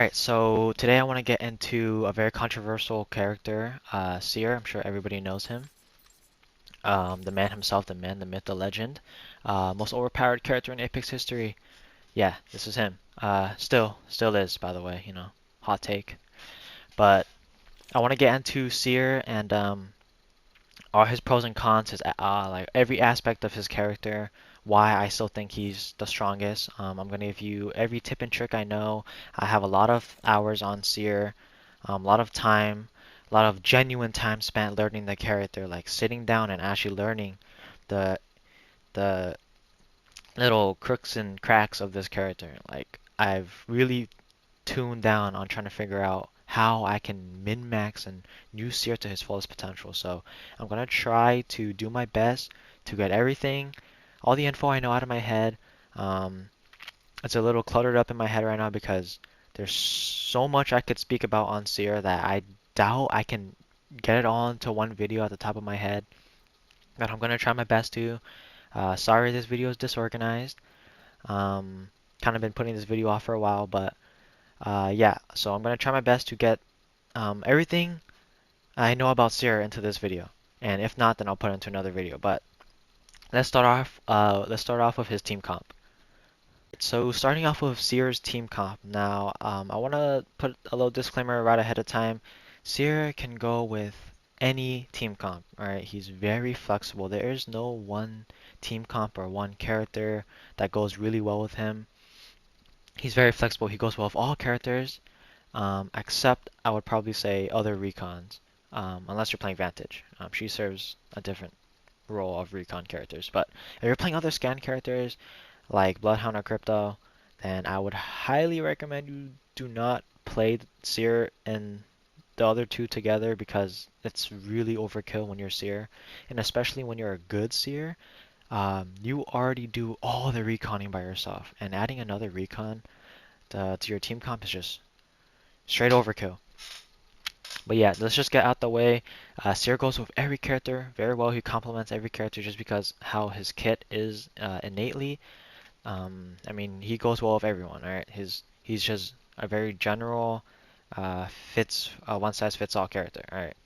Alright, so today I want to get into a very controversial character, Seer. I'm sure everybody knows him. The man himself, the man, the myth, the legend. Most overpowered character in Apex history. Yeah, this is him. Still is, by the way, hot take. But I want to get into Seer and all his pros and cons, his like every aspect of his character, why I still think he's the strongest. I'm gonna give you every tip and trick I know. I have a lot of hours on Seer, a lot of time, a lot of genuine time spent learning the character, like sitting down and actually learning the the little crooks and cracks of this character. Like I've really tuned down on trying to figure out how I can min-max and use Seer to his fullest potential. So I'm gonna try to do my best to get everything, all the info I know out of my head. Um, it's a little cluttered up in my head right now because there's so much I could speak about on Seer that I doubt I can get it all into one video at the top of my head. But I'm gonna try my best to. Sorry this video is disorganized. Um, kind of been putting this video off for a while, but yeah, so I'm gonna try my best to get everything I know about Seer into this video, and if not, then I'll put it into another video. But let's start off. Let's start off with his team comp. So starting off with Seer's team comp. Now, I want to put a little disclaimer right ahead of time. Seer can go with any team comp. All right, he's very flexible. There is no one team comp or one character that goes really well with him. He's very flexible. He goes well with all characters. Except I would probably say other recons, unless you're playing Vantage. She serves a different role of recon characters. But if you're playing other scan characters like Bloodhound or Crypto, then I would highly recommend you do not play Seer and the other two together because it's really overkill when you're Seer, and especially when you're a good Seer. You already do all the reconning by yourself, and adding another recon to your team comp is just straight overkill. But yeah, let's just get out the way. Seer goes with every character very well. He complements every character just because how his kit is innately. I mean, he goes well with everyone. All right, he's just a very general, fits one size fits all character. All right.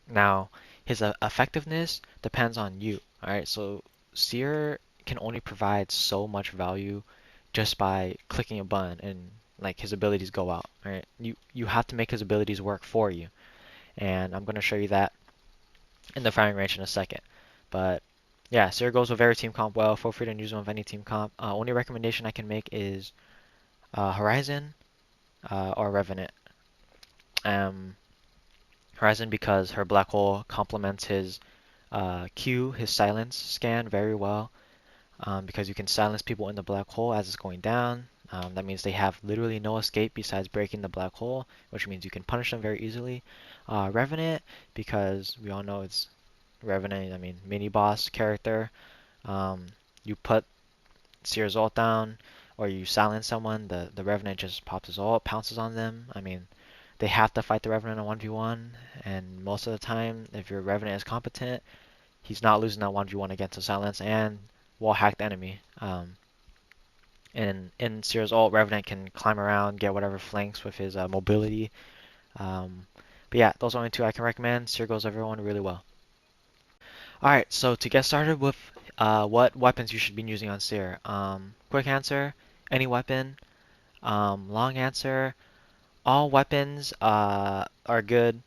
Now, his effectiveness depends on you. All right, so Seer can only provide so much value just by clicking a button and like his abilities go out. All right, you have to make his abilities work for you, and I'm gonna show you that in the firing range in a second. But yeah, Seer goes with every team comp well. Feel free to use him with any team comp. Only recommendation I can make is Horizon or Revenant. Um, Horizon because her black hole complements his Q, his silence scan very well. Because you can silence people in the black hole as it's going down. That means they have literally no escape besides breaking the black hole, which means you can punish them very easily. Revenant, because we all know it's Revenant, I mean, mini boss character. Um, you put Seer's ult down, or you silence someone, the Revenant just pops his ult, pounces on them. I mean, they have to fight the Revenant in 1v1, and most of the time, if your Revenant is competent, he's not losing that 1v1 against a silence and wall hacked enemy. And in Seer's ult, Revenant can climb around, get whatever flanks with his mobility. Um, but yeah, those are only two I can recommend. Seer goes everyone really well. Alright, so to get started with what weapons you should be using on Seer. Quick answer, any weapon. Long answer, all weapons are good.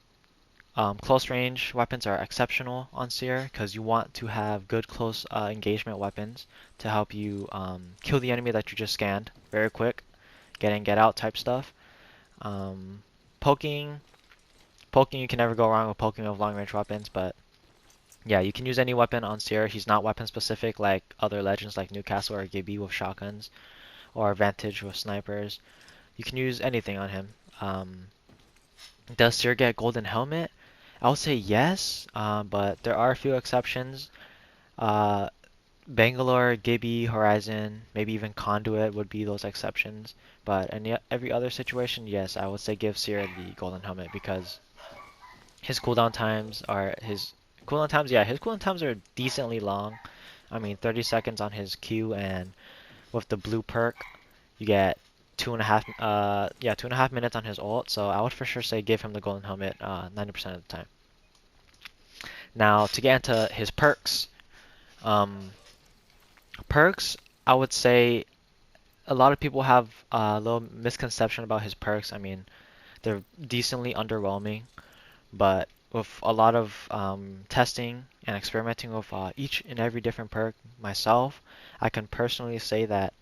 Close range weapons are exceptional on Seer because you want to have good close engagement weapons to help you kill the enemy that you just scanned very quick, get in, get out type stuff. Um, poking, poking you can never go wrong with poking with long range weapons, but yeah, you can use any weapon on Seer. He's not weapon specific like other legends like Newcastle or Gibby with shotguns or Vantage with snipers. You can use anything on him. Does Seer get golden helmet? I would say yes, but there are a few exceptions. Uh, Bangalore, Gibby, Horizon, maybe even Conduit would be those exceptions. But in every other situation, yes, I would say give Seer the golden helmet because his cooldown times are his cooldown times. Yeah, his cooldown times are decently long. I mean, 30 seconds on his Q, and with the blue perk, you get 2.5 minutes on his ult. So I would for sure say give him the golden helmet 90% of the time. Now to get into his perks, um, perks I would say a lot of people have a little misconception about his perks. I mean, they're decently underwhelming, but with a lot of testing and experimenting with each and every different perk myself, I can personally say that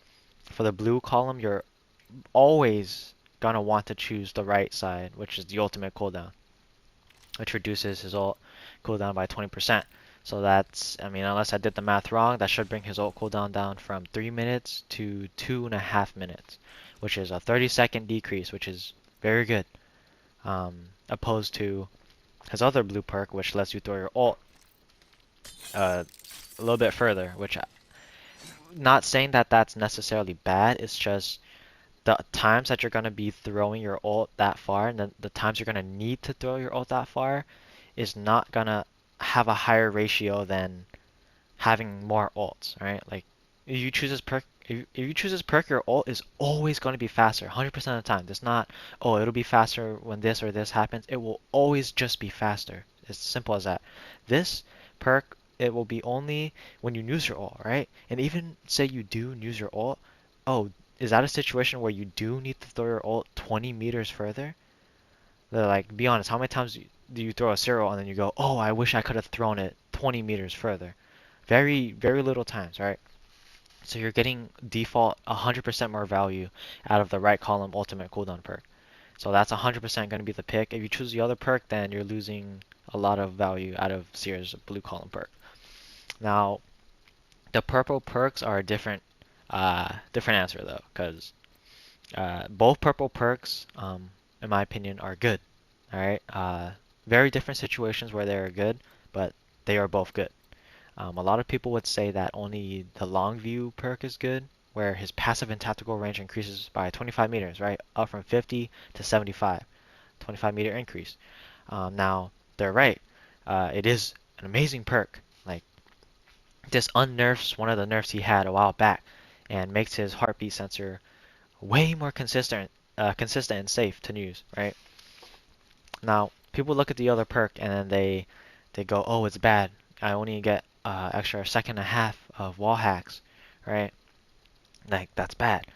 for the blue column, you're always gonna want to choose the right side, which is the ultimate cooldown, which reduces his ult cooldown by 20%. So that's, I mean, unless I did the math wrong, that should bring his ult cooldown down from 3 minutes to 2.5 minutes, which is a 30-second decrease, which is very good, opposed to his other blue perk, which lets you throw your ult a little bit further, which not saying that that's necessarily bad, it's just the times that you're going to be throwing your ult that far and the times you're going to need to throw your ult that far is not going to have a higher ratio than having more ults, right? Like if you choose this perk, if you choose this perk, your ult is always going to be faster, 100% of the time. It's not, oh, it'll be faster when this or this happens. It will always just be faster. It's simple as that. This perk, it will be only when you use your ult, right? And even say you do use your ult, oh, is that a situation where you do need to throw your ult 20 meters further? Like, be honest, how many times do you throw a zero and then you go, oh, I wish I could have thrown it 20 meters further? Very, very little times, right? So you're getting default 100% more value out of the right column ultimate cooldown perk. So that's 100% going to be the pick. If you choose the other perk, then you're losing a lot of value out of Seer's blue column perk. Now, the purple perks are a different answer though, because both purple perks, in my opinion, are good. All right, very different situations where they are good, but they are both good. A lot of people would say that only the long view perk is good, where his passive and tactical range increases by 25 meters, right? Up from 50 to 75, 25-meter increase. Now, they're right. It is an amazing perk. Like, this unnerfs one of the nerfs he had a while back and makes his heartbeat sensor way more consistent and safe to use, right? Now, people look at the other perk and then they go, oh, it's bad. I only get extra second and a half of wall hacks, right? Like that's bad.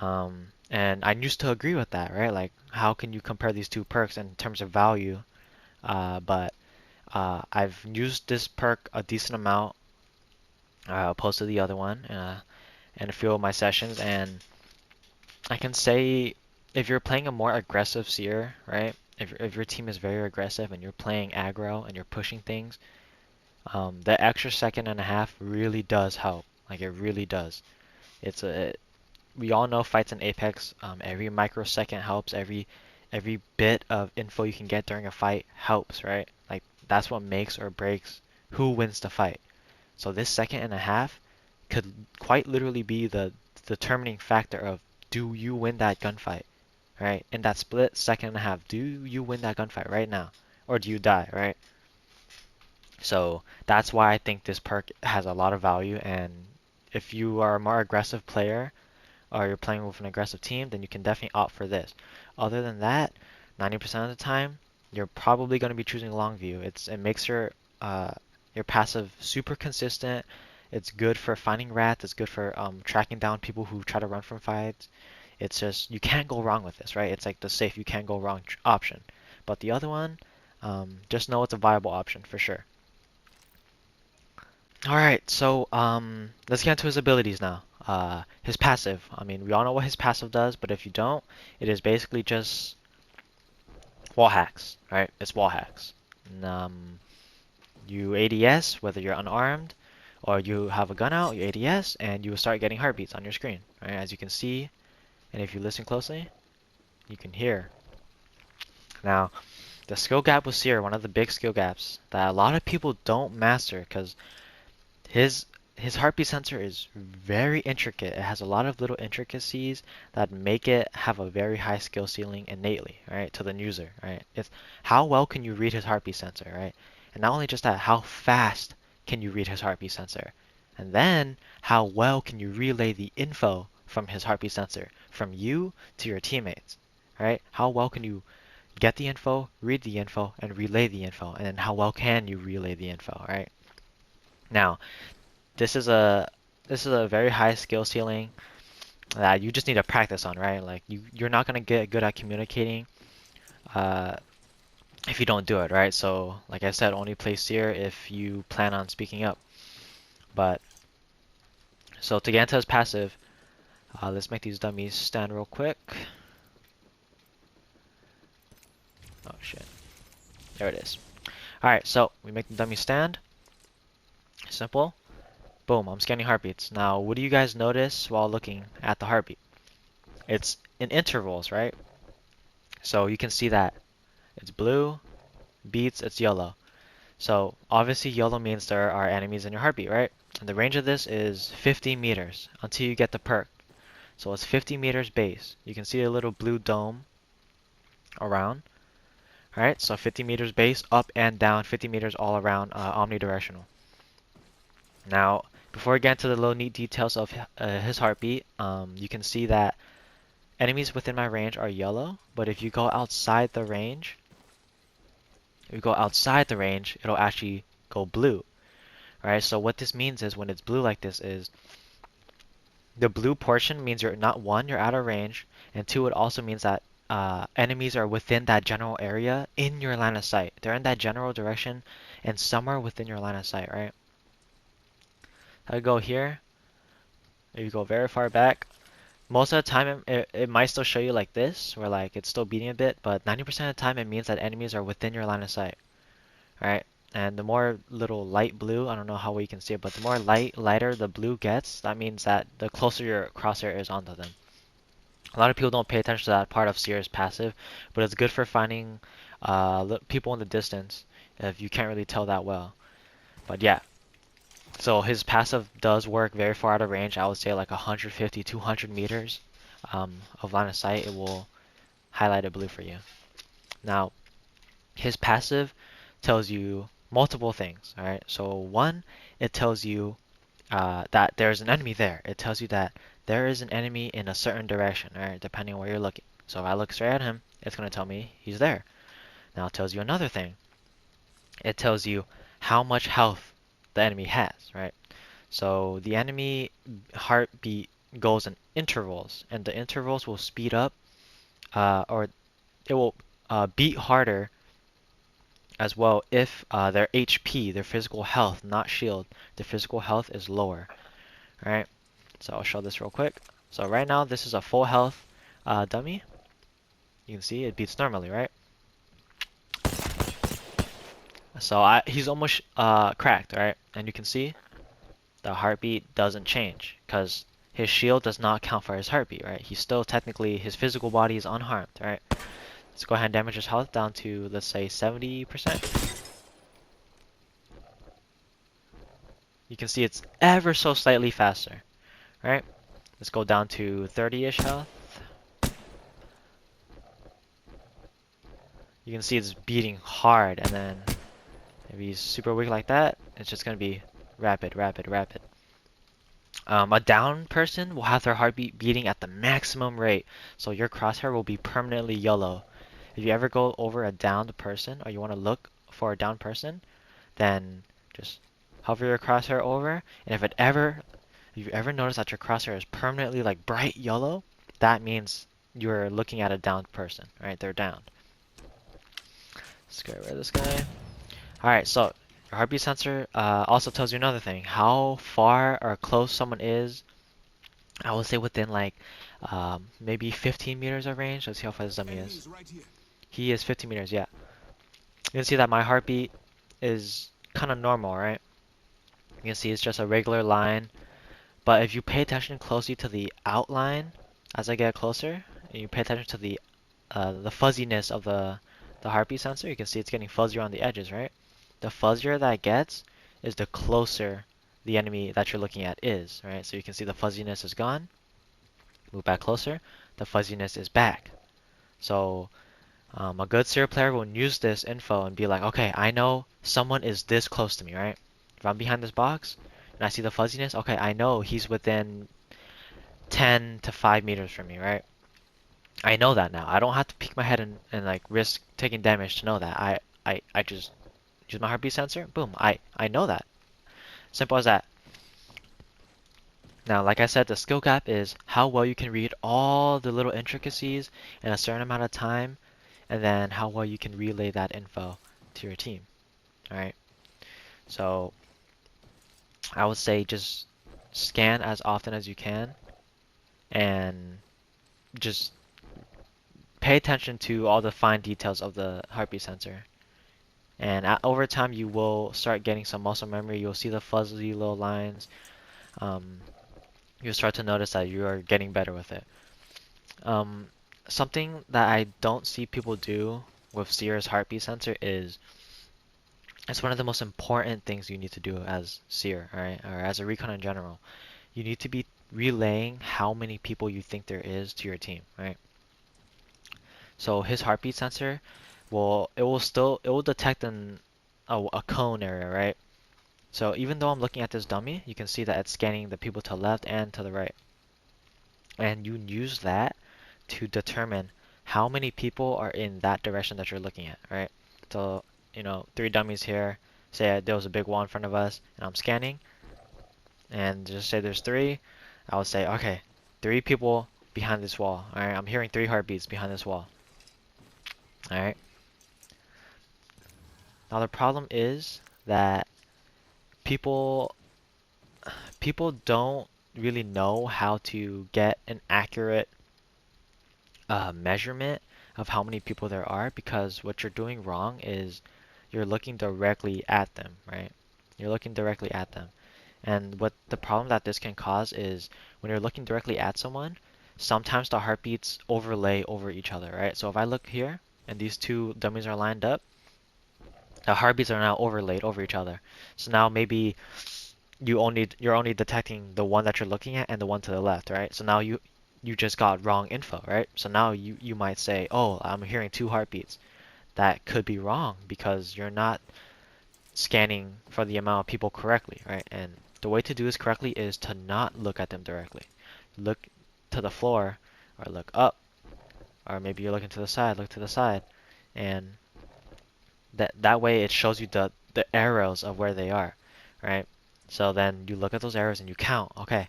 And I used to agree with that, right? Like, how can you compare these two perks in terms of value? But I've used this perk a decent amount opposed to the other one in a few of my sessions, and I can say if you're playing a more aggressive Seer, right? If your team is very aggressive and you're playing aggro and you're pushing things, the extra second and a half really does help. Like it really does. We all know fights in Apex. Every microsecond helps. Every bit of info you can get during a fight helps, right? Like that's what makes or breaks who wins the fight. So this second and a half could quite literally be the determining factor of do you win that gunfight, right? In that split second and a half, do you win that gunfight right now, or do you die, right? So that's why I think this perk has a lot of value, and if you are a more aggressive player or you're playing with an aggressive team, then you can definitely opt for this. Other than that, 90% of the time, you're probably going to be choosing long view. It makes your passive super consistent. It's good for finding rats. It's good for tracking down people who try to run from fights. It's just you can't go wrong with this, right? It's like the safe you can't go wrong option. But the other one, just know it's a viable option for sure. All right, so let's get into his abilities now. His passive. I mean, we all know what his passive does, but if you don't, it is basically just wall hacks, right? It's wall hacks. And, you ADS, whether you're unarmed or you have a gun out, you ADS, and you will start getting heartbeats on your screen, right? As you can see, and if you listen closely, you can hear. Now, the skill gap with Seer, one of the big skill gaps that a lot of people don't master, because his his heartbeat sensor is very intricate. It has a lot of little intricacies that make it have a very high skill ceiling innately, right, to the user, right? It's how well can you read his heartbeat sensor, right? And not only just that, how fast can you read his heartbeat sensor? And then how well can you relay the info from his heartbeat sensor, from you to your teammates. Right? How well can you get the info, read the info, and relay the info, and then how well can you relay the info, right? Now, this is a very high skill ceiling that you just need to practice on, right? Like you're not gonna get good at communicating uh, if you don't do it, right? So, like I said, only play Seer if you plan on speaking up. But so to get into his passive, let's make these dummies stand real quick. Oh shit, there it is. All right, so we make the dummy stand. Simple. Boom, I'm scanning heartbeats. Now, what do you guys notice while looking at the heartbeat? It's in intervals, right? So you can see that it's blue, beats, it's yellow. So obviously yellow means there are enemies in your heartbeat, right? And the range of this is 50 meters until you get the perk. So it's 50 meters base. You can see a little blue dome around. Alright, so 50 meters base, up and down, 50 meters all around, omnidirectional. Now, before we get into the little neat details of his heartbeat, you can see that enemies within my range are yellow, but if you go outside the range, it'll actually go blue. Alright, so what this means is when it's blue like this is the blue portion means you're not one, you're out of range, and two, it also means that enemies are within that general area in your line of sight. They're in that general direction and somewhere within your line of sight, right? I go here, you go very far back. Most of the time it might still show you like this, where like it's still beating a bit, but 90% of the time it means that enemies are within your line of sight. Alright, and the more little light blue, I don't know how well you can see it, but the more lighter the blue gets, that means that the closer your crosshair is onto them. A lot of people don't pay attention to that part of Seer's passive, but it's good for finding people in the distance if you can't really tell that well. But yeah, so his passive does work very far out of range. I would say like 150, 200 meters of line of sight. It will highlight it blue for you. Now, his passive tells you multiple things. All right. So one, it tells you that there's an enemy there. It tells you that there is an enemy in a certain direction. All right, depending on where you're looking. So if I look straight at him, it's going to tell me he's there. Now it tells you another thing. It tells you how much health the enemy has. Right. So the enemy heartbeat goes in intervals, and the intervals will speed up, or it will beat harder as well if their HP, their physical health, not shield, their physical health is lower. Alright, so I'll show this real quick. So right now this is a full health dummy. You can see it beats normally, right? So he's almost cracked, right? And you can see the heartbeat doesn't change because his shield does not count for his heartbeat, right? He's still technically, his physical body is unharmed, right? Let's go ahead and damage his health down to, let's say, 70%. You can see it's ever so slightly faster, right? Let's go down to 30-ish health. You can see it's beating hard, and then if he's super weak like that, it's just gonna be rapid, rapid, rapid. A down person will have their heartbeat beating at the maximum rate, so your crosshair will be permanently yellow. If you ever go over a downed person, or you want to look for a downed person, then just hover your crosshair over, and if you ever notice that your crosshair is permanently like bright yellow, that means you're looking at a downed person, right? They're downed. Let's get rid of this guy. Alright, so your heartbeat sensor also tells you another thing. How far or close someone is, I would say within like maybe 15 meters of range. Let's see how far this dummy is. He is 15 meters, yeah. You can see that my heartbeat is kind of normal, right? You can see it's just a regular line. But if you pay attention closely to the outline as I get closer, and you pay attention to the fuzziness of the heartbeat sensor, you can see it's getting fuzzier on the edges, right? The fuzzier that gets is the closer the enemy that you're looking at is, right? So you can see the fuzziness is gone. Move back closer, the fuzziness is back. So a good Seer player will use this info and be like, okay, I know someone is this close to me, right? If I'm behind this box and I see the fuzziness, okay, I know he's within 10 to 5 meters from me, right? I know that now. I don't have to peek my head and like risk taking damage to know that. I just use my heartbeat sensor. Boom. I know that. Simple as that. Now, like I said, the skill gap is how well you can read all the little intricacies in a certain amount of time, and then how well you can relay that info to your team. All right. So I would say just scan as often as you can, and just pay attention to all the fine details of the heartbeat sensor. And over time, you will start getting some muscle memory. You'll see the fuzzy little lines. Um, you'll start to notice that you are getting better with it. Um, Something that I don't see people do with Seer's heartbeat sensor is it's one of the most important things you need to do as Seer, right, or as a recon in general. You need to be relaying how many people you think there is to your team, right? So his heartbeat sensor it will detect a cone area, right? So even though I'm looking at this dummy, you can see that it's scanning the people to the left and to the right. And you use that to determine how many people are in that direction that you're looking at, right? So, three dummies here. Say there was a big wall in front of us, and I'm scanning, and just say there's three. I would say, okay, three people behind this wall. All right, I'm hearing three heartbeats behind this wall. All right. Now the problem is that people people don't really know how to get an accurate measurement of how many people there are, because what you're doing wrong is you're looking directly at them, right? You're looking directly at them. And what the problem that this can cause is when you're looking directly at someone, sometimes the heartbeats overlay over each other, right? So if I look here and these two dummies are lined up, the heartbeats are now overlaid over each other. So now maybe you're only detecting the one that you're looking at and the one to the left, right? So now you just got wrong info, right? So now you might say, "Oh, I'm hearing two heartbeats." That could be wrong because you're not scanning for the amount of people correctly, right? And the way to do this correctly is to not look at them directly. Look to the floor or look up, or maybe you're looking to the side, look to the side. And that way it shows you the arrows of where they are, right? So then you look at those arrows and you count. Okay,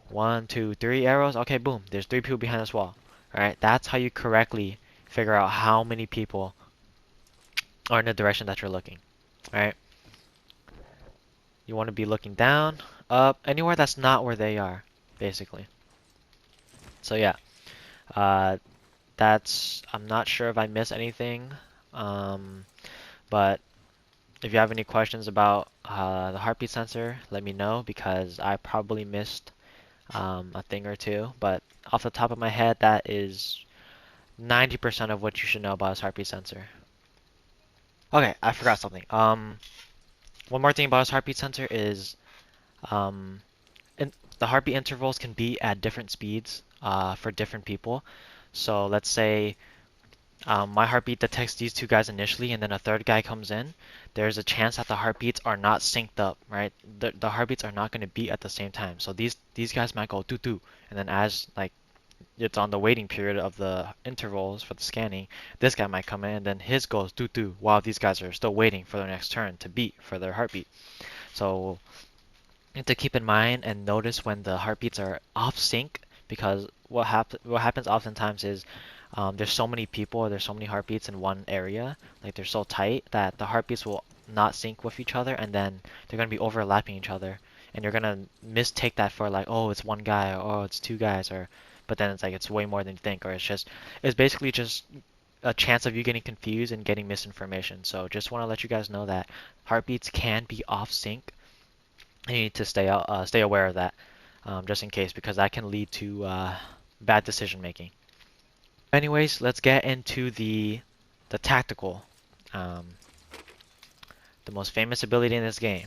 one, two, three arrows. Okay, boom. There's three people behind this wall. All right, that's how you correctly figure out how many people are in the direction that you're looking. All right, you want to be looking down, up, anywhere that's not where they are, basically. So yeah, uh, that's. I'm not sure if I missed anything, um, but if you have any questions about the heartbeat sensor, let me know because I probably missed a thing or two. But off the top of my head, that is 90% of what you should know about his heartbeat sensor. Okay, I forgot something. One more thing about his heartbeat sensor is um, the heartbeat intervals can be at different speeds for different people. So let's say my heartbeat detects these two guys initially, and then a third guy comes in. There's a chance that the heartbeats are not synced up, right? The heartbeats are not going to beat at the same time. So these guys might go doo doo, and then as like it's on the waiting period of the intervals for the scanning, this guy might come in, and then his goes doo doo, while these guys are still waiting for their next turn to beat for their heartbeat. So you have to keep in mind and notice when the heartbeats are off sync, because what happens oftentimes is there's so many people or there's so many heartbeats in one area, like they're so tight that the heartbeats will not sync with each other, and then they're going to be overlapping each other, and you're going to mistake that for like, oh, it's one guy, or oh, it's two guys, or but then it's like it's way more than you think, or it's basically just a chance of you getting confused and getting misinformation. So just want to let you guys know that heartbeats can be off sync, and you need to stay aware of that, just in case, because that can lead to bad decision making. Anyways, let's get into the tactical, um, the most famous ability in this game.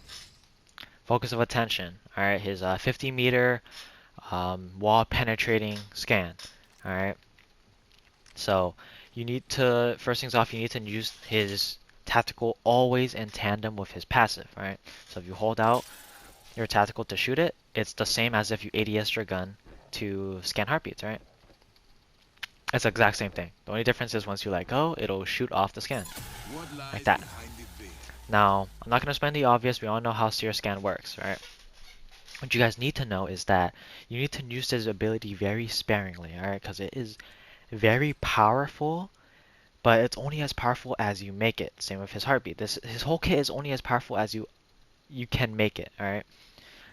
Focus of attention. All right, his 50-meter wall penetrating scan. All right, so you need to first things off, you need to use his tactical always in tandem with his passive. All right, so if you hold out your tactical to shoot it, it's the same as if you ADS your gun to scan heartbeats, right? It's the exact same thing. The only difference is once you let go, it'll shoot off the scan. Like that. Now, I'm not going to spend the obvious. We all know how Seer scan works, right? What you guys need to know is that you need to use this ability very sparingly, alright? Because it is very powerful, but it's only as powerful as you make it. Same with his heartbeat. His whole kit is only as powerful as you can make it, alright?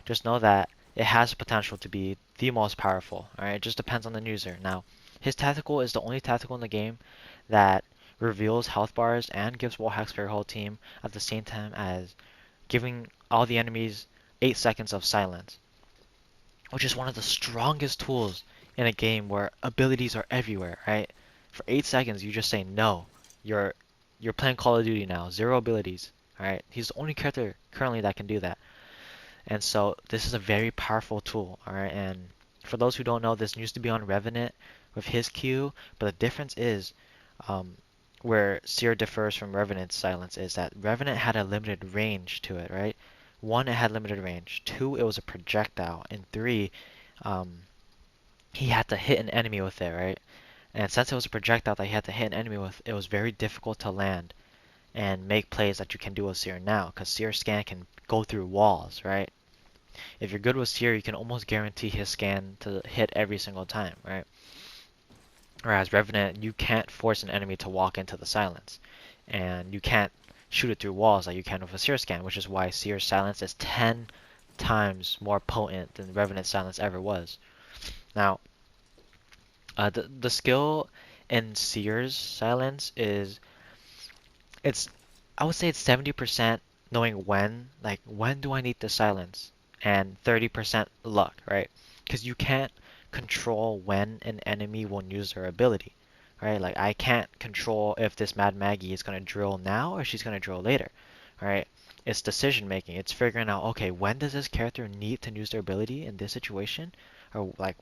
Just know that it has potential to be the most powerful, alright? It just depends on the user. Now, his tactical is the only tactical in the game that reveals health bars and gives wall hacks for your whole team at the same time as giving all the enemies 8 seconds of silence, which is one of the strongest tools in a game where abilities are everywhere, right? For 8 seconds, you just say no. You're playing Call of Duty now, 0 abilities, alright? He's the only character currently that can do that. And so this is a very powerful tool, alright? And for those who don't know, this used to be on Revenant with his Q, but the difference is where Seer differs from Revenant's silence is that Revenant had a limited range to it, right? 1, it had limited range. 2, it was a projectile. And 3, he had to hit an enemy with it, right? And since it was a projectile that he had to hit an enemy with, it was very difficult to land and make plays that you can do with Seer now, because Seer scan can go through walls, right? If you're good with Seer, you can almost guarantee his scan to hit every single time, right? Whereas Revenant, you can't force an enemy to walk into the silence, and you can't shoot it through walls like you can with a Seer scan, which is why Seer's silence is 10 times more potent than Revenant's silence ever was. Now, the skill in Seer's silence is it's I would say it's 70% knowing when, like when do I need to silence, and 30% luck, right? Because you can't control when an enemy will use their ability, right? Like I can't control if this Mad Maggie is gonna drill now or she's gonna drill later, right? It's decision making. It's figuring out, okay, when does this character need to use their ability in this situation, or like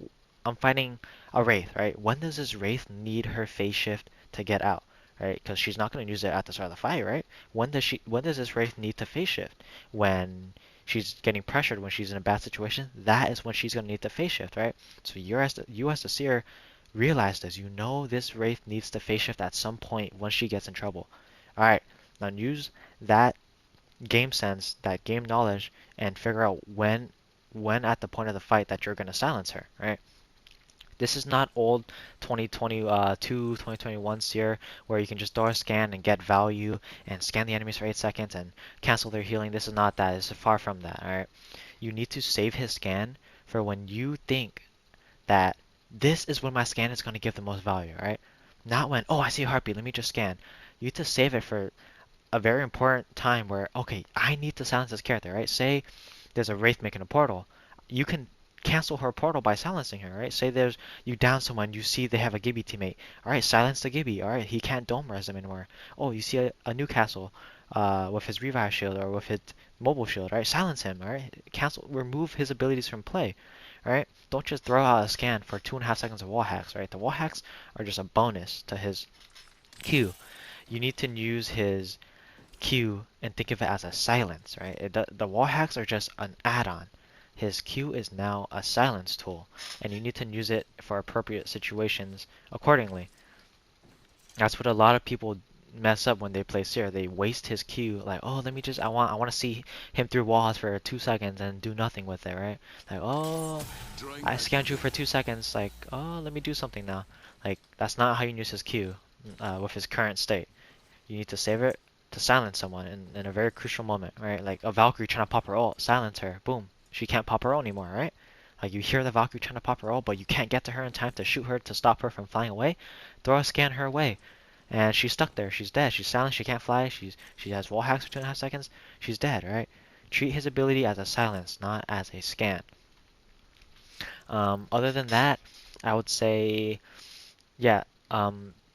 I'm fighting a Wraith, right? When does this Wraith need her phase shift to get out? Right? Because she's not going to use it at the start of the fight, right? When does this Wraith need to phase shift? When she's getting pressured, when she's in a bad situation, that is when she's going to need to phase shift, right? So you as the Seer realize this. You know this Wraith needs to phase shift at some point when she gets in trouble. All right, now use that game sense, that game knowledge, and figure out when at the point of the fight that you're going to silence her, right? This is not old 2022, 2021 Seer where you can just throw a scan and get value and scan the enemies for 8 seconds and cancel their healing. This is not that. It's far from that, alright? You need to save his scan for when you think that this is when my scan is going to give the most value, alright? Not when, oh, I see a heartbeat, let me just scan. You need to save it for a very important time where, okay, I need to silence this character, right? Say there's a Wraith making a portal. You can cancel her portal by silencing her, right? Say there's you down someone, you see they have a Gibby teammate. Alright, silence the Gibby. Alright, he can't dome res them anymore. Oh, you see a Newcastle with his revive shield or with his mobile shield, right? Silence him, alright? Cancel remove his abilities from play. Alright? Don't just throw out a scan for 2.5 seconds of wall hacks, right? The wall hacks are just a bonus to his Q. You need to use his Q and think of it as a silence, right? The wall hacks are just an add-on. His Q is now a silence tool, and you need to use it for appropriate situations accordingly. That's what a lot of people mess up when they play Seer. They waste his Q, like, oh, let me just, I want to see him through walls for 2 seconds and do nothing with it, right? Like, oh, I scanned you for 2 seconds, like, oh, let me do something now. Like, that's not how you use his Q with his current state. You need to save it to silence someone in a very crucial moment, right? Like a Valkyrie trying to pop her ult, silence her, boom. She can't pop her ult anymore, right? Like you hear the Valkyrie trying to pop her ult, but you can't get to her in time to shoot her to stop her from flying away. Throw a scan her away. And she's stuck there. She's dead. She's silenced. She can't fly. She has wall hacks for 2.5 seconds. She's dead, right? Treat his ability as a silence, not as a scan. Other than that, I would say, yeah,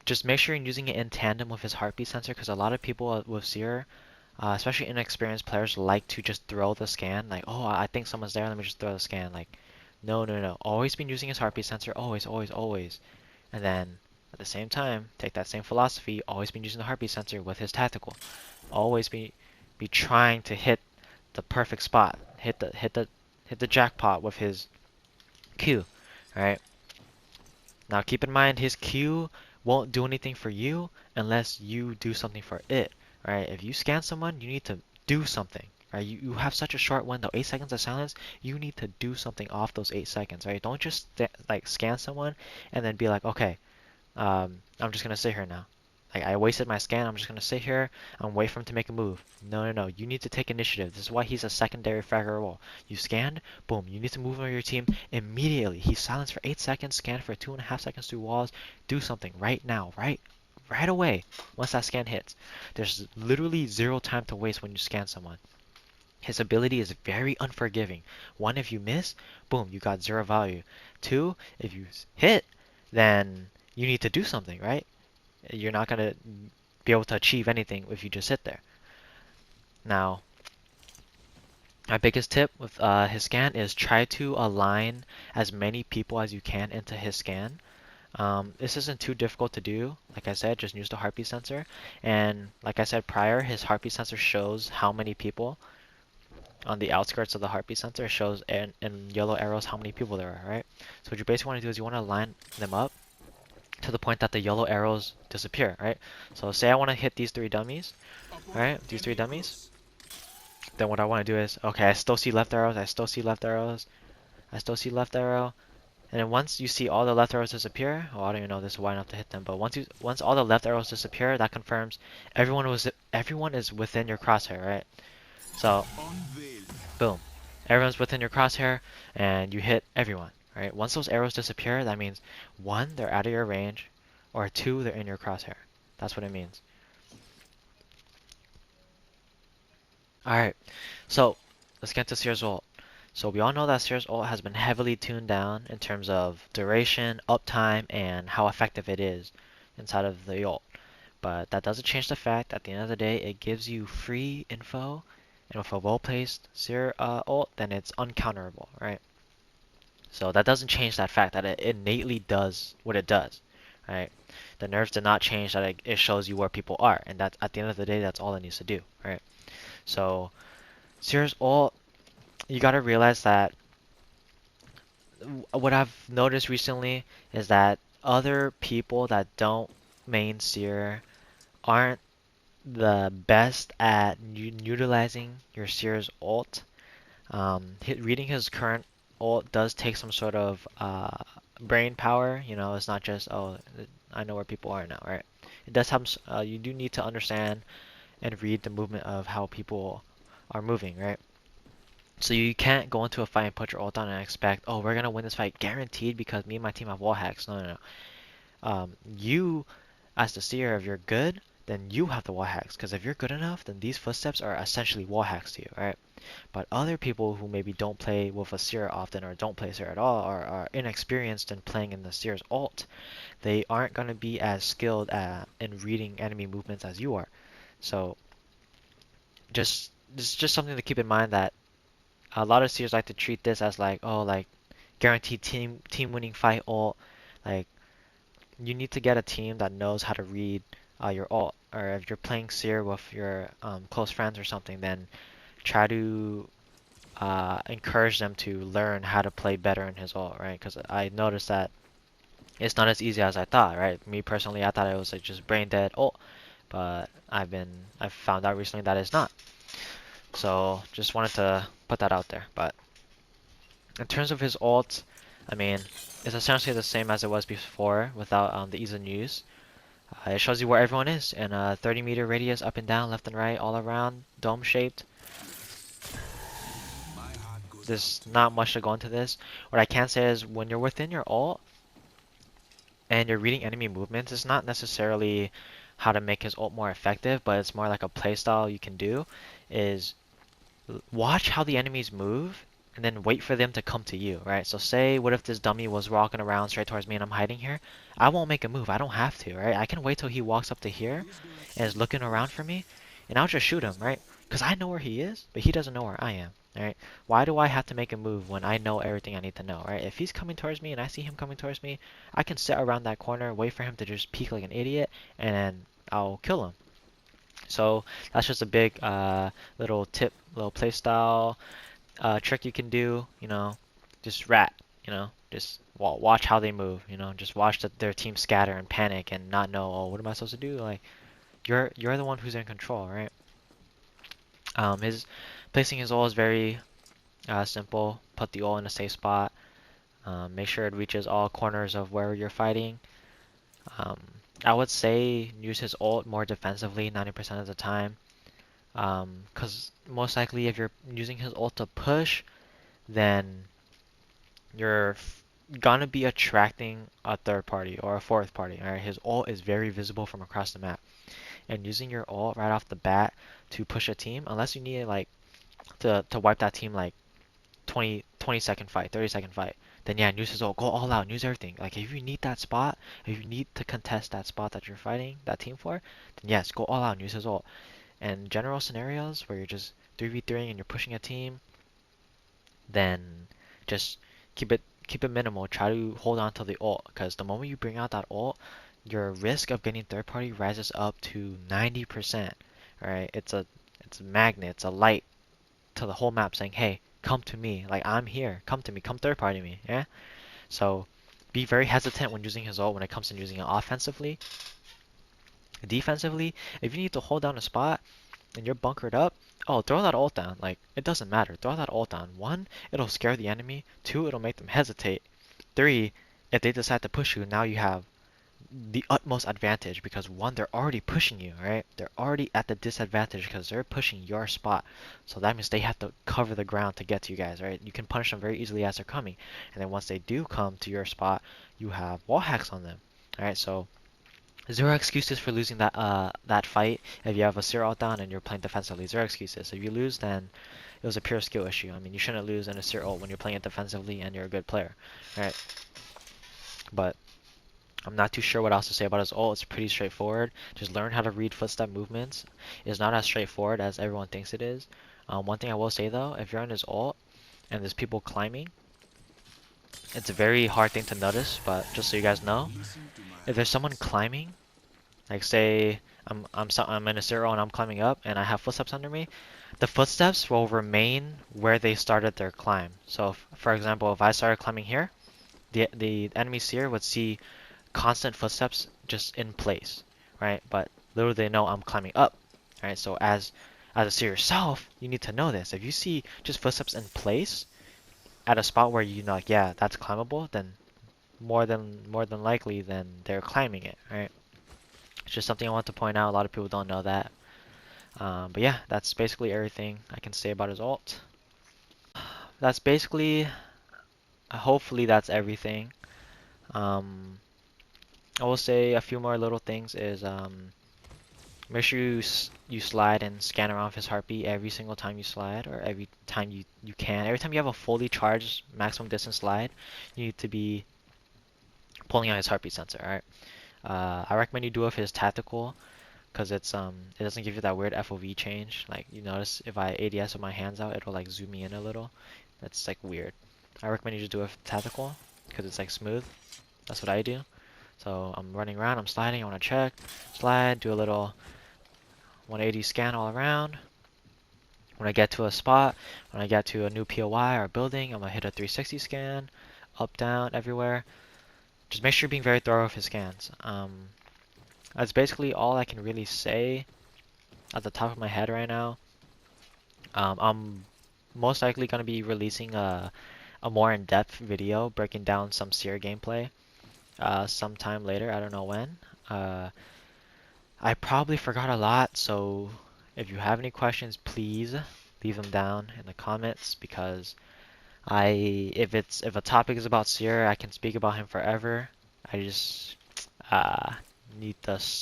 just make sure you're using it in tandem with his heartbeat sensor, because a lot of people with Seer, especially inexperienced players, like to just throw the scan. Like, oh, I think someone's there, let me just throw the scan. Like, no, no, no. Always been using his heartbeat sensor. Always, always, always. And then, at the same time, take that same philosophy. Always been using the heartbeat sensor with his tactical. Always be trying to hit the perfect spot. Hit the jackpot with his Q. Alright? Now keep in mind his Q won't do anything for you unless you do something for it. Right? If you scan someone, you need to do something. Right? You have such a short window, 8 seconds of silence. You need to do something off those 8 seconds. Right? Don't just like scan someone and then be like, okay, I'm just gonna sit here now. Like I wasted my scan. I'm just gonna sit here and wait for him to make a move. No, no, no. You need to take initiative. This is why he's a secondary fragger role. You scanned, boom. You need to move on your team immediately. He's silenced for 8 seconds. Scanned for 2.5 seconds through walls. Do something right now, right away. Once that scan hits, there's literally zero time to waste when you scan someone. His ability is very unforgiving. One, if you miss, boom, you got 0 value. Two, if you hit, then you need to do something, right? You're not gonna be able to achieve anything if you just sit there. Now, my biggest tip with his scan is try to align as many people as you can into his scan. This isn't too difficult to do. Like I said, just use the heartbeat sensor. And like I said prior, his heartbeat sensor shows how many people on the outskirts of the heartbeat sensor. It shows in yellow arrows how many people there are, right? So what you basically want to do is you want to line them up to the point that the yellow arrows disappear, right? So say I want to hit these 3 dummies, right? These 3 dummies. Then what I want to do is, okay, I still see left arrows, I still see left arrows, I still see left arrow. And then once you see all the left arrows disappear, oh, I don't even know this is wide enough to hit them, but once all the left arrows disappear, that confirms everyone is within your crosshair, right? So, boom. Everyone's within your crosshair, and you hit everyone, right? Once those arrows disappear, that means 1, they're out of your range, or 2, they're in your crosshair. That's what it means. Alright, so let's get to Seer's ult. So we all know that Seer's ult has been heavily tuned down in terms of duration, uptime, and how effective it is inside of the ult. But that doesn't change the fact, at the end of the day, it gives you free info, and with a well-placed Seer ult, then it's uncounterable, right? So that doesn't change that fact that it innately does what it does, right? The nerfs did not change that it shows you where people are, and that at the end of the day, that's all it needs to do, right? So Seer's ult, you gotta realize that what I've noticed recently is that other people that don't main Seer aren't the best at utilizing your Seer's ult. Reading his current ult does take some sort of brain power. You know, it's not just, oh, I know where people are now, right? It does have, you do need to understand and read the movement of how people are moving, right? So you can't go into a fight and put your ult on and expect, oh, we're gonna win this fight guaranteed because me and my team have wall hacks. No, no, no. You, as the Seer, if you're good, then you have the wall hacks. Because if you're good enough, then these footsteps are essentially wall hacks to you, right? But other people who maybe don't play with a Seer often or don't play Seer at all or are inexperienced in playing in the Seer's ult, they aren't going to be as skilled in reading enemy movements as you are. So this is just something to keep in mind that a lot of Seers like to treat this as like, oh, like guaranteed team winning fight ult. Like you need to get a team that knows how to read your ult. Or if you're playing Seer with your close friends or something, then try to encourage them to learn how to play better in his ult, right? Because I noticed that it's not as easy as I thought, right? Me personally, I thought it was like just brain dead ult, but I've found out recently that it's not. So just wanted to put that out there. But in terms of his ult, I mean, it's essentially the same as it was before without the ease of use. It shows you where everyone is in a 30-meter radius, up and down, left and right, all around, dome shaped. There's not much to go into this. What I can say is when you're within your ult and you're reading enemy movements, it's not necessarily how to make his ult more effective, but it's more like a playstyle you can do is watch how the enemies move and then wait for them to come to you, right? So say, what if this dummy was walking around straight towards me and I'm hiding here? I won't make a move. I don't have to, right? I can wait till he walks up to here and is looking around for me, and I'll just shoot him, right? Because I know where he is, but he doesn't know where I am, right? Why do I have to make a move when I know everything I need to know, right? If he's coming towards me and I see him coming towards me, I can sit around that corner, wait for him to just peek like an idiot, and then I'll kill him. So that's just a big little tip, little playstyle trick you can do, you know, just rat, you know. Just watch how they move, just watch their team scatter and panic and not know, oh, what am I supposed to do? Like, you're the one who's in control, right? His placing his ult is very simple. Put the ult in a safe spot. Make sure it reaches all corners of where you're fighting. Um, I would say use his ult more defensively 90% of the time. Because most likely if you're using his ult to push, then you're gonna be attracting a third party or a fourth party. Alright, his ult is very visible from across the map. And using your ult right off the bat to push a team, unless you need like to wipe that team like 20-second fight, 30-second fight, then yeah, use his ult, go all out, use everything. Like if you need that spot, if you need to contest that spot that you're fighting that team for, then yes, go all out and use his ult. And general scenarios where you're just 3v3 and you're pushing a team, then just keep it minimal. Try to hold on to the ult, because the moment you bring out that ult, your risk of getting third party rises up to 90%. Alright, it's a magnet, it's a light to the whole map saying, hey, come to me, like I'm here, come to me, come third party me, yeah? So be very hesitant when using his ult when it comes to using it offensively. Defensively, if you need to hold down a spot and you're bunkered up, oh, throw that ult down. Like, it doesn't matter. Throw that ult down. One, it'll scare the enemy. Two, it'll make them hesitate. Three, if they decide to push you, now you have the utmost advantage because one, they're already pushing you, right? They're already at the disadvantage because they're pushing your spot. So that means they have to cover the ground to get to you guys, right? You can punish them very easily as they're coming. And then once they do come to your spot, you have wall hacks on them. Alright, so zero excuses for losing that fight if you have a Seer ult down and you're playing defensively. Zero excuses. If you lose, then it was a pure skill issue. I mean, you shouldn't lose in a Seer ult when you're playing it defensively and you're a good player, right? But I'm not too sure what else to say about his ult. It's pretty straightforward. Just learn how to read footstep movements. It's not as straightforward as everyone thinks it is. One thing I will say though, if you're on his ult and there's people climbing, it's a very hard thing to notice, but just so you guys know, if there's someone climbing, like say I'm in a Seer ult and I'm climbing up and I have footsteps under me, the footsteps will remain where they started their climb. So for example, if I started climbing here, the enemy Seer would see constant footsteps just in place, right? But little they know I'm climbing up, right? So as a Seer yourself, you need to know this. If you see just footsteps in place at a spot where you know, like, yeah, that's climbable, then more than likely, then they're climbing it, right? It's just something I want to point out. A lot of people don't know that. But yeah, that's basically everything I can say about his ult. That's basically, hopefully that's everything. Um, I will say a few more little things is make sure you slide and scan around his heartbeat every single time you slide, or every time you can. Every time you have a fully charged maximum distance slide, you need to be pulling out his heartbeat sensor, alright? I recommend you do it with his tactical, because it doesn't give you that weird FOV change. Like, you notice if I ADS with my hands out, it'll like zoom me in a little. That's like weird. I recommend you just do it with tactical, because it's like smooth. That's what I do. So I'm running around, I'm sliding, I want to check, slide, do a little 180 scan all around. When I get to a spot, when I get to a new POI or building, I'm going to hit a 360 scan, up, down, everywhere. Just make sure you're being very thorough with his scans. That's basically all I can really say at the top of my head right now. I'm most likely going to be releasing a more in-depth video breaking down some Seer gameplay sometime later. I don't know when. I probably forgot a lot, so if you have any questions, please leave them down in the comments, because if a topic is about Seer, I can speak about him forever. I just uh, need the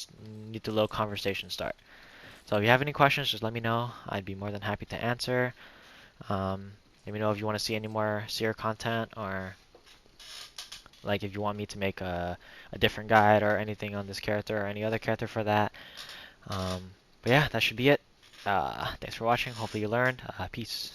little conversation start. So if you have any questions, just let me know. I'd be more than happy to answer. Let me know if you want to see any more Seer content, or like if you want me to make a different guide or anything on this character or any other character for that. But yeah, that should be it. Thanks for watching. Hopefully you learned. Peace.